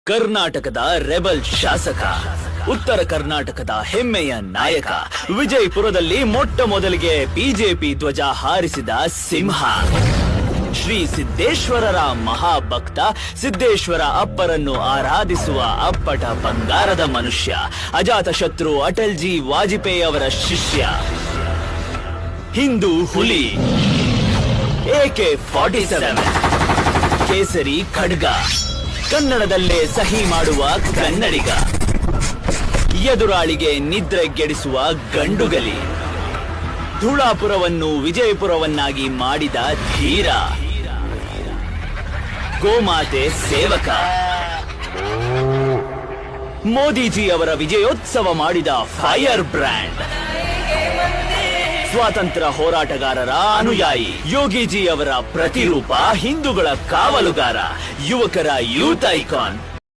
ಕರ್ನಾಟಕದ ರೆಬಲ್ ಶಾಸಕ, ಉತ್ತರ ಕರ್ನಾಟಕದ ಹೆಮ್ಮೆಯ ನಾಯಕ, ವಿಜಯಪುರದಲ್ಲಿ ಮೊಟ್ಟ ಮೊದಲಿಗೆ ಬಿಜೆಪಿ ಧ್ವಜ ಹಾರಿಸಿದ ಸಿಂಹ, ಶ್ರೀ ಸಿದ್ದೇಶ್ವರರ ಮಹಾಭಕ್ತ, ಸಿದ್ದೇಶ್ವರ ಅಪ್ಪರನ್ನು ಆರಾಧಿಸುವ ಅಪ್ಪಟ ಬಂಗಾರದ ಮನುಷ್ಯ, ಅಜಾತ ಶತ್ರು ಅಟಲ್ ಜಿ ವಾಜಪೇಯಿ ಅವರ ಶಿಷ್ಯ, ಹಿಂದೂ ಹುಲಿ, AK-47, ಕೇಸರಿ ಖಡ್ಗ, ಕನ್ನಡದಲ್ಲೇ ಸಹಿ ಮಾಡುವ ಕನ್ನಡಿಗ, ಎದುರಾಳಿಗೆ ನಿದ್ರೆಗೆಡಿಸುವ ಗಂಡುಗಲಿ, ಧೂಳಾಪುರವನ್ನು ವಿಜಯಪುರವನ್ನಾಗಿ ಮಾಡಿದ ಧೀರ, ಗೋಮಾತೆ ಸೇವಕ, ಮೋದಿಜಿ ಅವರ ವಿಜಯೋತ್ಸವ ಮಾಡಿದ ಫೈರ್ ಬ್ರ್ಯಾಂಡ್, ಸ್ವಾತಂತ್ರ್ಯ ಹೋರಾಟಗಾರರ ಅನುಯಾಯಿ, ಯೋಗಿಜಿ ಅವರ ಪ್ರತಿರೂಪ, ಹಿಂದೂಗಳ ಕಾವಲುಗಾರ, ಯುವಕರ ಯೂತ್ ಐಕಾನ್,